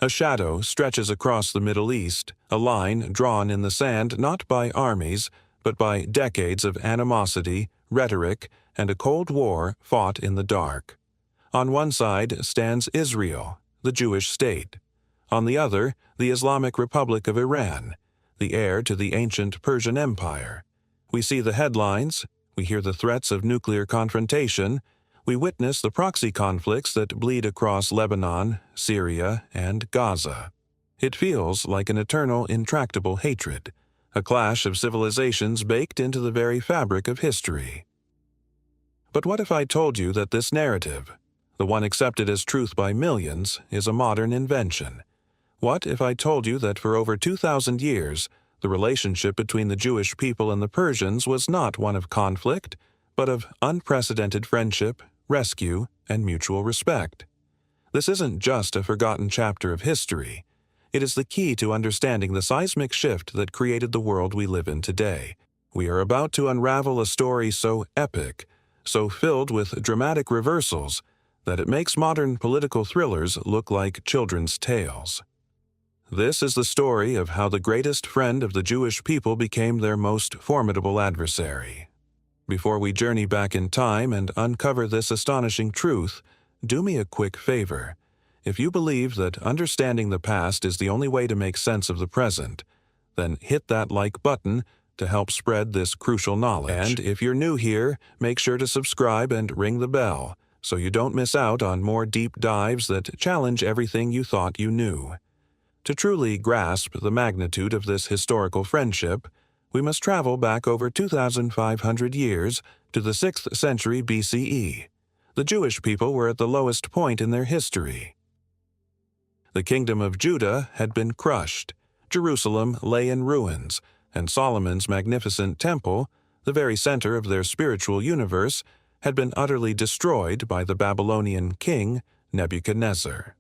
A shadow stretches across the Middle East, a line drawn in the sand not by armies, but by decades of animosity, rhetoric, and a Cold War fought in the dark. On one side stands Israel, the Jewish state. On the other, the Islamic Republic of Iran, the heir to the ancient Persian Empire. We see the headlines, we hear the threats of nuclear confrontation, we witness the proxy conflicts that bleed across Lebanon, Syria, and Gaza. It feels like an eternal, intractable hatred, a clash of civilizations baked into the very fabric of history. But what if I told you that this narrative, the one accepted as truth by millions, is a modern invention? What if I told you that for over 2,000 years, the relationship between the Jewish people and the Persians was not one of conflict, but of unprecedented friendship, rescue, and mutual respect? This isn't just a forgotten chapter of history. It is the key to understanding the seismic shift that created the world we live in today. We are about to unravel a story so epic, so filled with dramatic reversals, that it makes modern political thrillers look like children's tales. This is the story of how the greatest friend of the Jewish people became their most formidable adversary. Before we journey back in time and uncover this astonishing truth, do me a quick favor. If you believe that understanding the past is the only way to make sense of the present, then hit that like button to help spread this crucial knowledge. And if you're new here, make sure to subscribe and ring the bell so you don't miss out on more deep dives that challenge everything you thought you knew. To truly grasp the magnitude of this historical friendship, we must travel back over 2,500 years to the 6th century BCE. The Jewish people were at the lowest point in their history. The kingdom of Judah had been crushed, Jerusalem lay in ruins, and Solomon's magnificent temple, the very center of their spiritual universe, had been utterly destroyed by the Babylonian king Nebuchadnezzar.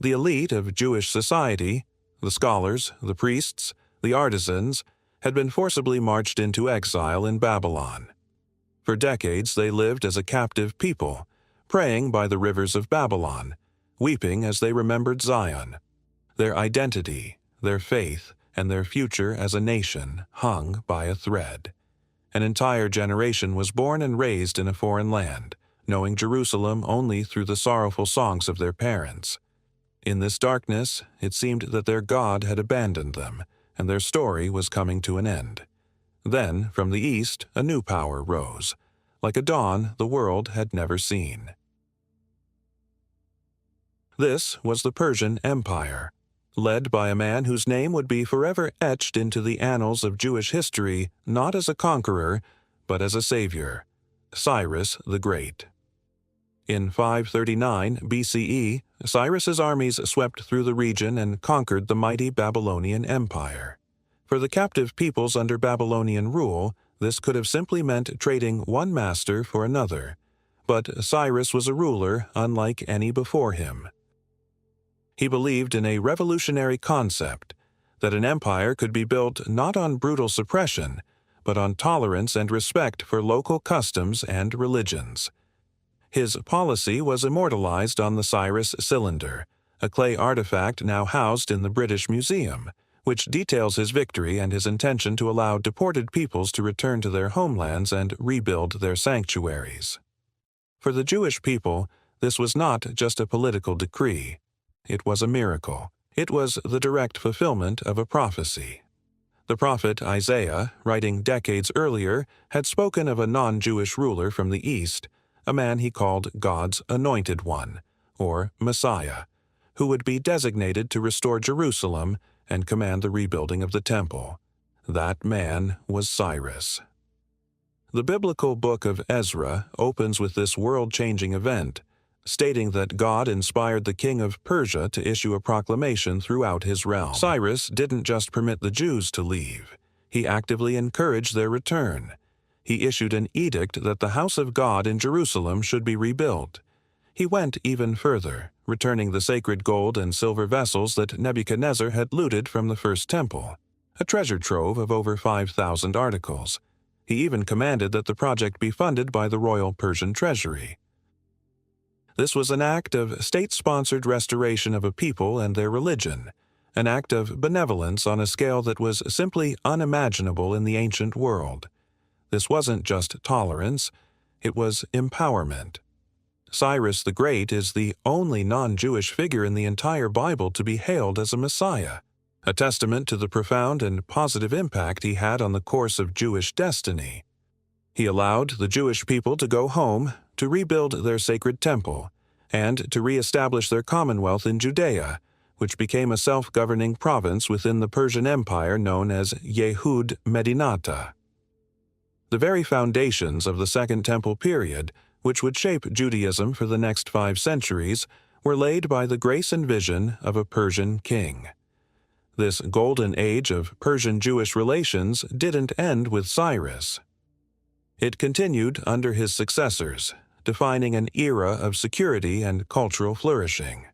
The elite of Jewish society, the scholars, the priests, the artisans, had been forcibly marched into exile in Babylon. For decades they lived as a captive people, praying by the rivers of Babylon, weeping as they remembered Zion. Their identity, their faith, and their future as a nation hung by a thread. An entire generation was born and raised in a foreign land, knowing Jerusalem only through the sorrowful songs of their parents. In this darkness, it seemed that their God had abandoned them, and their story was coming to an end. Then, from the east, a new power rose, like a dawn the world had never seen. This was the Persian Empire, led by a man whose name would be forever etched into the annals of Jewish history not as a conqueror, but as a savior, Cyrus the Great. In 539 BCE, Cyrus's armies swept through the region and conquered the mighty Babylonian Empire. For the captive peoples under Babylonian rule, this could have simply meant trading one master for another. But Cyrus was a ruler unlike any before him. He believed in a revolutionary concept, that an empire could be built not on brutal suppression, but on tolerance and respect for local customs and religions. His policy was immortalized on the Cyrus cylinder, a clay artifact now housed in the British Museum, which details his victory and his intention to allow deported peoples to return to their homelands and rebuild their sanctuaries. For the Jewish people, this was not just a political decree. It was a miracle. It was the direct fulfillment of a prophecy. The prophet Isaiah, writing decades earlier, had spoken of a non-Jewish ruler from the east, a man he called God's Anointed One, or Messiah, who would be designated to restore Jerusalem and command the rebuilding of the temple. That man was Cyrus. The biblical book of Ezra opens with this world-changing event, stating that God inspired the king of Persia to issue a proclamation throughout his realm. Cyrus didn't just permit the Jews to leave. He actively encouraged their return. He issued an edict that the house of God in Jerusalem should be rebuilt. He went even further, returning the sacred gold and silver vessels that Nebuchadnezzar had looted from the first temple, a treasure trove of over 5,000 articles. He even commanded that the project be funded by the royal Persian treasury. This was an act of state-sponsored restoration of a people and their religion, an act of benevolence on a scale that was simply unimaginable in the ancient world. This wasn't just tolerance, it was empowerment. Cyrus the Great is the only non-Jewish figure in the entire Bible to be hailed as a Messiah, a testament to the profound and positive impact he had on the course of Jewish destiny. He allowed the Jewish people to go home, to rebuild their sacred temple, and to re-establish their commonwealth in Judea, which became a self-governing province within the Persian Empire known as Yehud Medinata. The very foundations of the Second Temple period, which would shape Judaism for the next 5 centuries, were laid by the grace and vision of a Persian king. This golden age of Persian-Jewish relations didn't end with Cyrus. It continued under his successors, defining an era of security and cultural flourishing.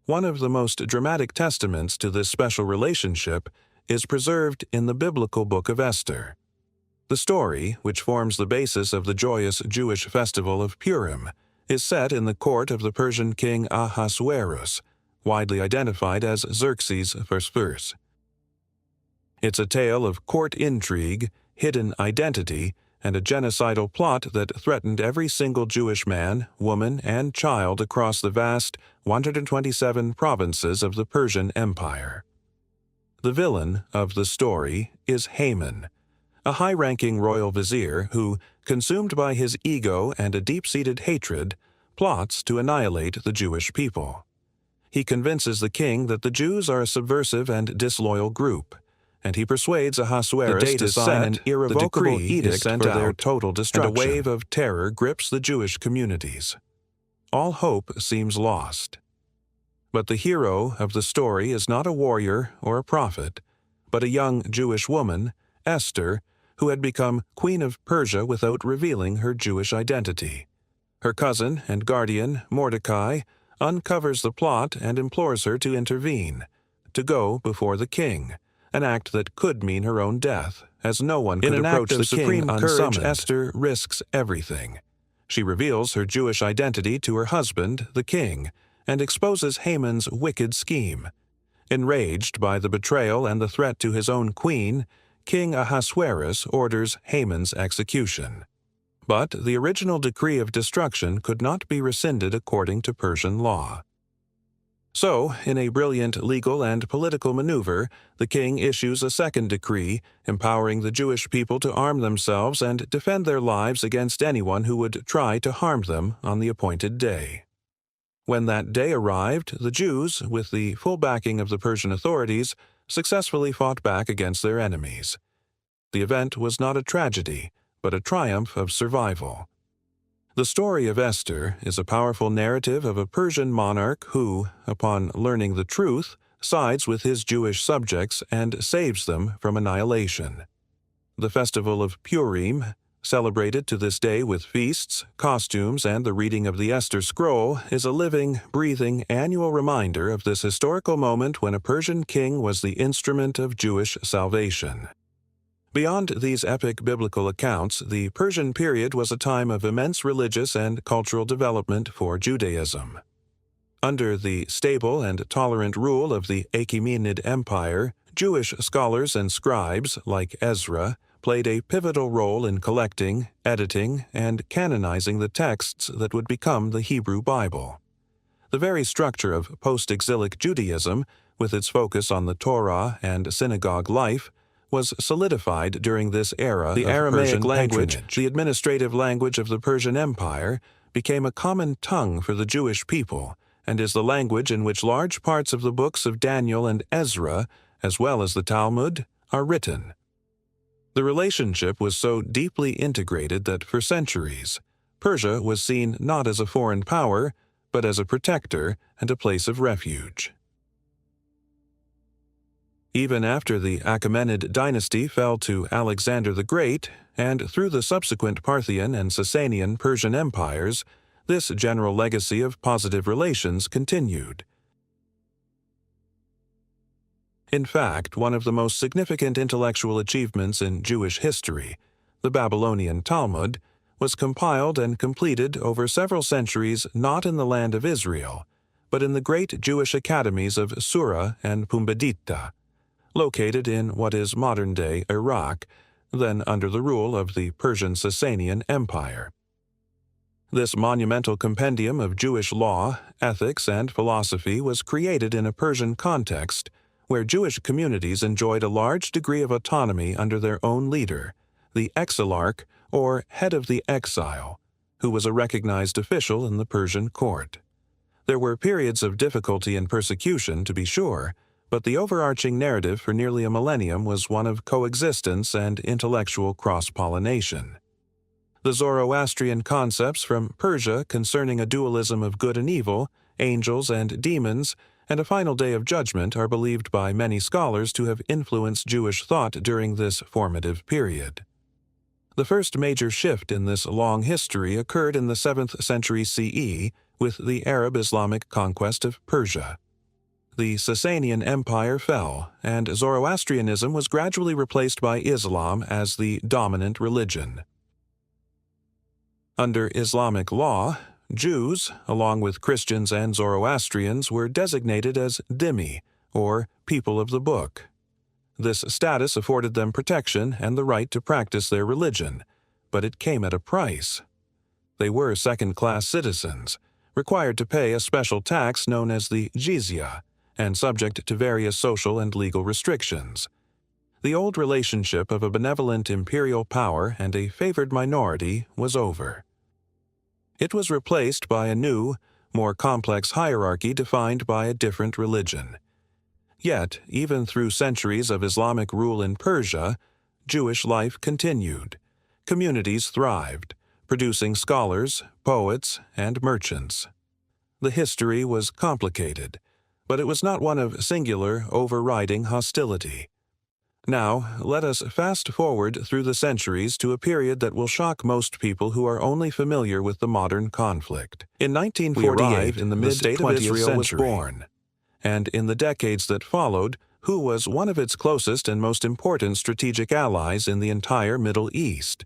One of the most dramatic testaments to this special relationship is preserved in the biblical book of Esther. The story, which forms the basis of the joyous Jewish festival of Purim, is set in the court of the Persian king Ahasuerus, widely identified as Xerxes I. It's a tale of court intrigue, hidden identity, and a genocidal plot that threatened every single Jewish man, woman, and child across the vast 127 provinces of the Persian Empire. The villain of the story is Haman, a high-ranking royal vizier who, consumed by his ego and a deep-seated hatred, plots to annihilate the Jewish people. He convinces the king that the Jews are a subversive and disloyal group, and he persuades Ahasuerus to sign an irrevocable edict for their total destruction, and a wave of terror grips the Jewish communities. All hope seems lost. But the hero of the story is not a warrior or a prophet, but a young Jewish woman, Esther, who had become Queen of Persia without revealing her Jewish identity. Her cousin and guardian, Mordecai, uncovers the plot and implores her to intervene, to go before the king, an act that could mean her own death, as no one could approach the king unsummoned. Esther risks everything. She reveals her Jewish identity to her husband, the king, and exposes Haman's wicked scheme. Enraged by the betrayal and the threat to his own queen, King Ahasuerus orders Haman's execution. But the original decree of destruction could not be rescinded according to Persian law. So, in a brilliant legal and political maneuver, the king issues a second decree empowering the Jewish people to arm themselves and defend their lives against anyone who would try to harm them on the appointed day. When that day arrived, the Jews, with the full backing of the Persian authorities, successfully fought back against their enemies. The event was not a tragedy, but a triumph of survival. The story of Esther is a powerful narrative of a Persian monarch who, upon learning the truth, sides with his Jewish subjects and saves them from annihilation. The festival of Purim, celebrated to this day with feasts, costumes, and the reading of the Esther Scroll, is a living, breathing annual reminder of this historical moment when a Persian king was the instrument of Jewish salvation. Beyond these epic biblical accounts, the Persian period was a time of immense religious and cultural development for Judaism. Under the stable and tolerant rule of the Achaemenid Empire, Jewish scholars and scribes, like Ezra, played a pivotal role in collecting, editing, and canonizing the texts that would become the Hebrew Bible. The very structure of post-exilic Judaism, with its focus on the Torah and synagogue life, was solidified during this era. The Aramaic language, the administrative language of the Persian Empire, became a common tongue for the Jewish people, and is the language in which large parts of the books of Daniel and Ezra, as well as the Talmud, are written. The relationship was so deeply integrated that for centuries, Persia was seen not as a foreign power, but as a protector and a place of refuge. Even after the Achaemenid dynasty fell to Alexander the Great, and through the subsequent Parthian and Sasanian Persian empires, this general legacy of positive relations continued. In fact, one of the most significant intellectual achievements in Jewish history, the Babylonian Talmud, was compiled and completed over several centuries not in the land of Israel, but in the great Jewish academies of Sura and Pumbedita, located in what is modern-day Iraq, then under the rule of the Persian Sasanian Empire. This monumental compendium of Jewish law, ethics, and philosophy was created in a Persian context where Jewish communities enjoyed a large degree of autonomy under their own leader, the exilarch, or head of the exile, who was a recognized official in the Persian court. There were periods of difficulty and persecution, to be sure, but the overarching narrative for nearly a millennium was one of coexistence and intellectual cross-pollination. The Zoroastrian concepts from Persia concerning a dualism of good and evil, angels and demons, and a final day of judgment are believed by many scholars to have influenced Jewish thought during this formative period. The first major shift in this long history occurred in the 7th century CE with the Arab-Islamic conquest of Persia. The Sasanian Empire fell, and Zoroastrianism was gradually replaced by Islam as the dominant religion. Under Islamic law, Jews, along with Christians and Zoroastrians, were designated as dhimmi, or people of the book. This status afforded them protection and the right to practice their religion, but it came at a price. They were second-class citizens, required to pay a special tax known as the jizya, and subject to various social and legal restrictions. The old relationship of a benevolent imperial power and a favored minority was over. It was replaced by a new, more complex hierarchy defined by a different religion. Yet, even through centuries of Islamic rule in Persia, Jewish life continued. Communities thrived, producing scholars, poets, and merchants. The history was complicated, but it was not one of singular, overriding hostility. Now, let us fast forward through the centuries to a period that will shock most people who are only familiar with the modern conflict. In 1948, in the mid-20th Israel was century. born, and in the decades that followed, who was one of its closest and most important strategic allies in the entire Middle East?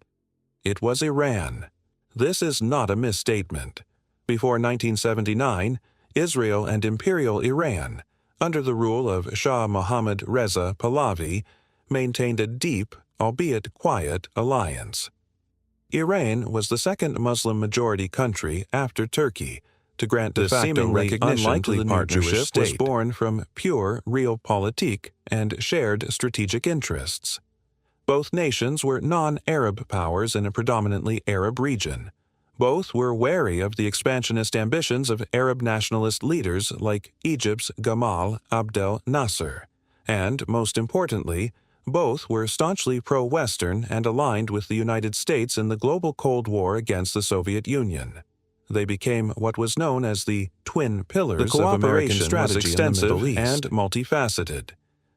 It was Iran. This is not a misstatement. Before 1979, Israel and Imperial Iran, under the rule of Shah Mohammad Reza Pahlavi, maintained a deep, albeit quiet, alliance. Iran was the second Muslim-majority country after Turkey to grant de facto seemingly recognition to unlikely the new partnership Jewish state. Was state. born from pure realpolitik and shared strategic interests. Both nations were non-Arab powers in a predominantly Arab region. Both were wary of the expansionist ambitions of Arab nationalist leaders like Egypt's Gamal Abdel Nasser, and, most importantly, both were staunchly pro-Western and aligned with the United States in the global Cold War against the Soviet Union. They became what was known as the twin pillars of American strategy was extensive in the Middle East. and multifaceted.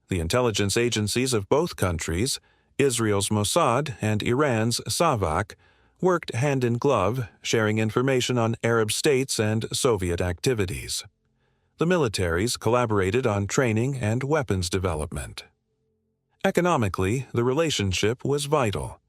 The intelligence agencies of both countries, Israel's Mossad and Iran's Savak, worked hand in glove, sharing information on Arab states and Soviet activities. The militaries collaborated on training and weapons development. Economically, the relationship was vital.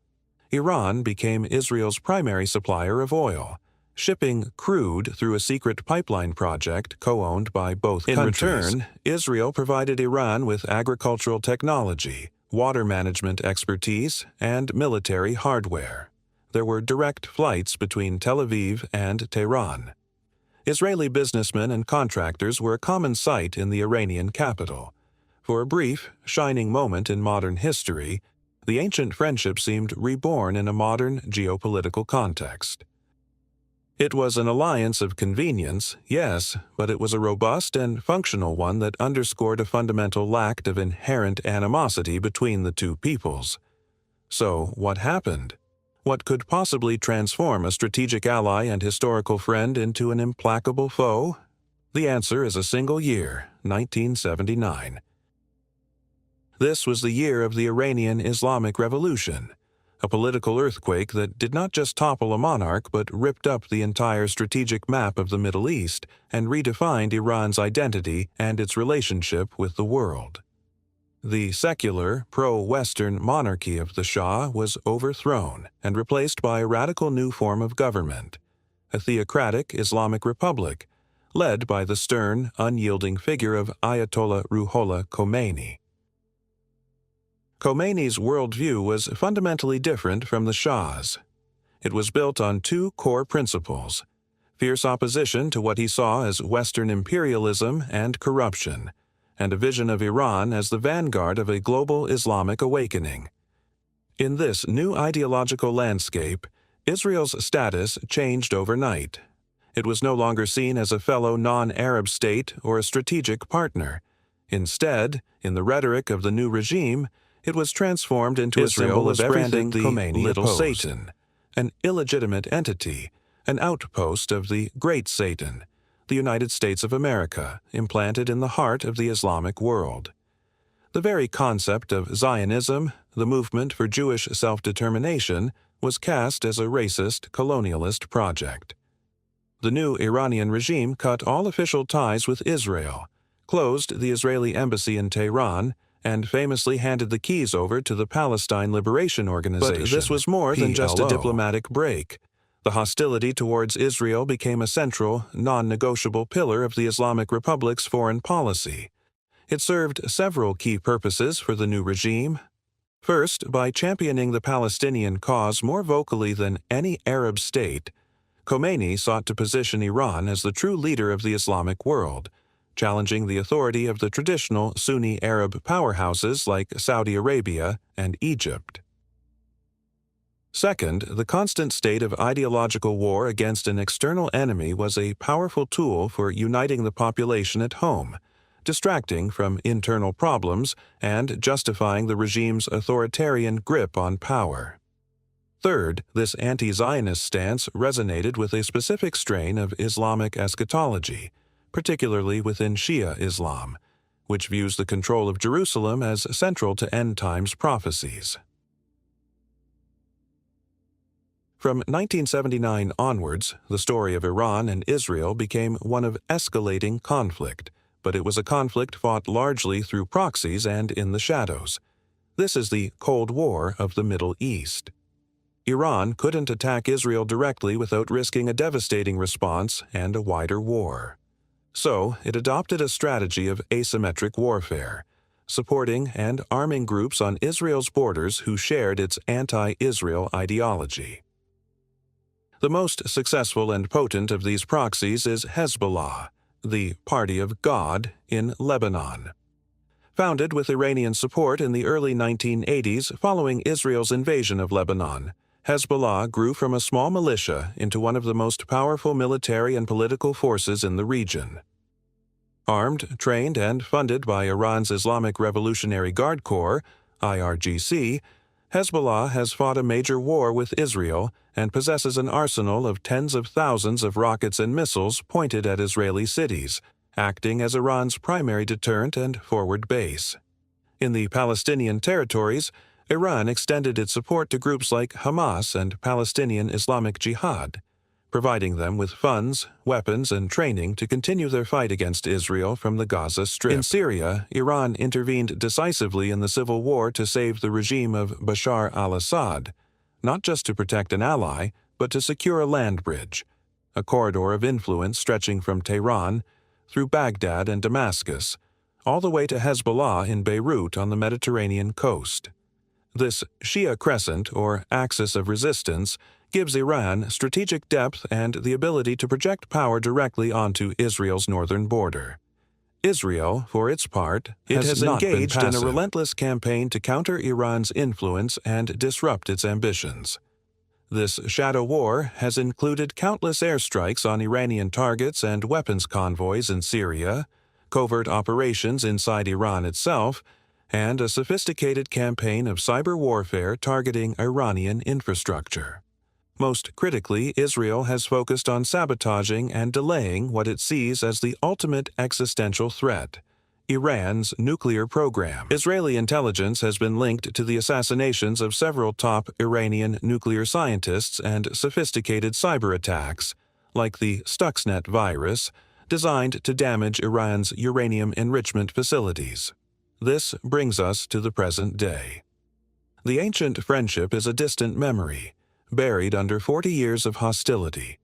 Iran became Israel's primary supplier of oil, shipping crude through a secret pipeline project co-owned by both countries. In return, Israel provided Iran with agricultural technology, water management expertise, and military hardware. There were direct flights between Tel Aviv and Tehran. Israeli businessmen and contractors were a common sight in the Iranian capital. For a brief, shining moment in modern history, the ancient friendship seemed reborn in a modern geopolitical context. It was an alliance of convenience, yes, but it was a robust and functional one that underscored a fundamental lack of inherent animosity between the two peoples. So, what happened? What could possibly transform a strategic ally and historical friend into an implacable foe? The answer is a single year, 1979. This was the year of the Iranian Islamic Revolution, a political earthquake that did not just topple a monarch but ripped up the entire strategic map of the Middle East and redefined Iran's identity and its relationship with the world. The secular, pro-Western monarchy of the Shah was overthrown and replaced by a radical new form of government, a theocratic Islamic republic, led by the stern, unyielding figure of Ayatollah Ruhollah Khomeini. Khomeini's worldview was fundamentally different from the Shah's. It was built on two core principles: fierce opposition to what he saw as Western imperialism and corruption, and a vision of Iran as the vanguard of a global Islamic awakening. In this new ideological landscape, Israel's status changed overnight. It was no longer seen as a fellow non-Arab state or a strategic partner. Instead, in the rhetoric of the new regime, it was transformed into a symbol of everything Khomeini Little Satan, an illegitimate entity, an outpost of the Great Satan, the United States of America, implanted in the heart of the Islamic world. The very concept of Zionism, the movement for Jewish self-determination, was cast as a racist, colonialist project. The new Iranian regime cut all official ties with Israel, closed the Israeli embassy in Tehran, and famously handed the keys over to the Palestine Liberation Organization. But this was more than just a diplomatic break. The hostility towards Israel became a central, non-negotiable pillar of the Islamic Republic's foreign policy. It served several key purposes for the new regime. First, by championing the Palestinian cause more vocally than any Arab state, Khomeini sought to position Iran as the true leader of the Islamic world, challenging the authority of the traditional Sunni Arab powerhouses like Saudi Arabia and Egypt. Second, the constant state of ideological war against an external enemy was a powerful tool for uniting the population at home, distracting from internal problems and justifying the regime's authoritarian grip on power. Third, this anti-Zionist stance resonated with a specific strain of Islamic eschatology, particularly within Shia Islam, which views the control of Jerusalem as central to end-times prophecies. From 1979 onwards, the story of Iran and Israel became one of escalating conflict, but it was a conflict fought largely through proxies and in the shadows. This is the Cold War of the Middle East. Iran couldn't attack Israel directly without risking a devastating response and a wider war. So, it adopted a strategy of asymmetric warfare, supporting and arming groups on Israel's borders who shared its anti-Israel ideology. The most successful and potent of these proxies is Hezbollah, the Party of God, in Lebanon. Founded with Iranian support in the early 1980s following Israel's invasion of Lebanon, Hezbollah grew from a small militia into one of the most powerful military and political forces in the region. Armed, trained, and funded by Iran's Islamic Revolutionary Guard Corps, IRGC, Hezbollah has fought a major war with Israel and possesses an arsenal of tens of thousands of rockets and missiles pointed at Israeli cities, acting as Iran's primary deterrent and forward base. In the Palestinian territories, Iran extended its support to groups like Hamas and Palestinian Islamic Jihad, providing them with funds, weapons, and training to continue their fight against Israel from the Gaza Strip. In Syria, Iran intervened decisively in the civil war to save the regime of Bashar al-Assad, not just to protect an ally, but to secure a land bridge, a corridor of influence stretching from Tehran through Baghdad and Damascus, all the way to Hezbollah in Beirut on the Mediterranean coast. This Shia crescent, or axis of resistance, gives Iran strategic depth and the ability to project power directly onto Israel's northern border. Israel, for its part, has engaged in a relentless campaign to counter Iran's influence and disrupt its ambitions. This shadow war has included countless airstrikes on Iranian targets and weapons convoys in Syria, covert operations inside Iran itself, and a sophisticated campaign of cyber warfare targeting Iranian infrastructure. Most critically, Israel has focused on sabotaging and delaying what it sees as the ultimate existential threat, Iran's nuclear program. Israeli intelligence has been linked to the assassinations of several top Iranian nuclear scientists and sophisticated cyber attacks, like the Stuxnet virus, designed to damage Iran's uranium enrichment facilities. This brings us to the present day. The ancient friendship is a distant memory, buried under 40 years of hostility.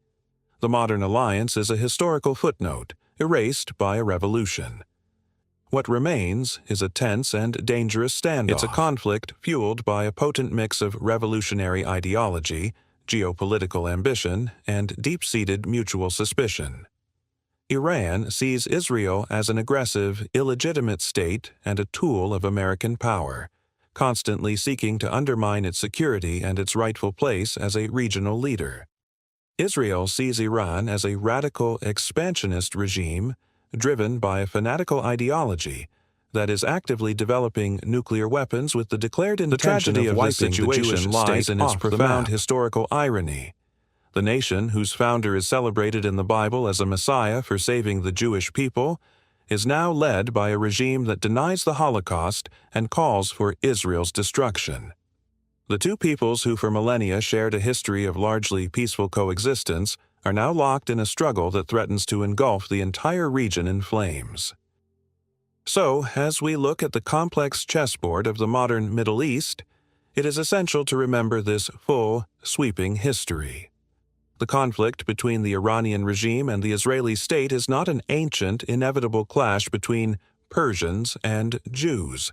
The modern alliance is a historical footnote, erased by a revolution. What remains is a tense and dangerous standoff. It's a conflict fueled by a potent mix of revolutionary ideology, geopolitical ambition, and deep-seated mutual suspicion. Iran sees Israel as an aggressive, illegitimate state and a tool of American power, constantly seeking to undermine its security and its rightful place as a regional leader. Israel sees Iran as a radical, expansionist regime driven by a fanatical ideology that is actively developing nuclear weapons with the declared intention of wiping the Jewish lies in its profound historical irony. The nation, whose founder is celebrated in the Bible as a Messiah for saving the Jewish people, is now led by a regime that denies the Holocaust and calls for Israel's destruction. The two peoples who for millennia shared a history of largely peaceful coexistence are now locked in a struggle that threatens to engulf the entire region in flames. So, as we look at the complex chessboard of the modern Middle East, it is essential to remember this full, sweeping history. The conflict between the Iranian regime and the Israeli state is not an ancient, inevitable clash between Persians and Jews.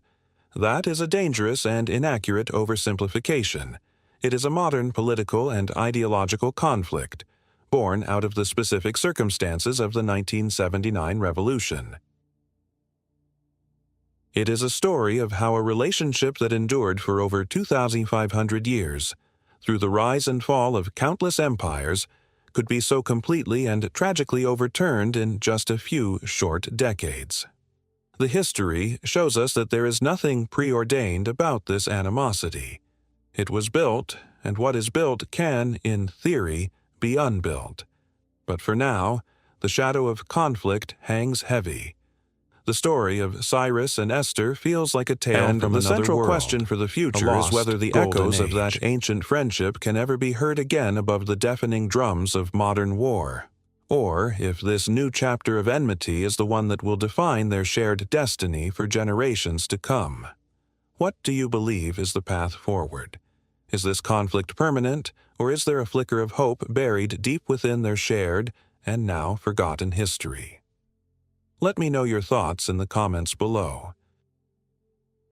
That is a dangerous and inaccurate oversimplification. It is a modern political and ideological conflict, born out of the specific circumstances of the 1979 revolution. It is a story of how a relationship that endured for over 2,500 years, through the rise and fall of countless empires, could be so completely and tragically overturned in just a few short decades. The history shows us that there is nothing preordained about this animosity. It was built, and what is built can, in theory, be unbuilt. But for now, the shadow of conflict hangs heavy. The story of Cyrus and Esther feels like a tale from another world. The central question for the future is whether the echoes of that ancient friendship can ever be heard again above the deafening drums of modern war, or if this new chapter of enmity is the one that will define their shared destiny for generations to come. What do you believe is the path forward? Is this conflict permanent, or is there a flicker of hope buried deep within their shared and now forgotten history? Let me know your thoughts in the comments below.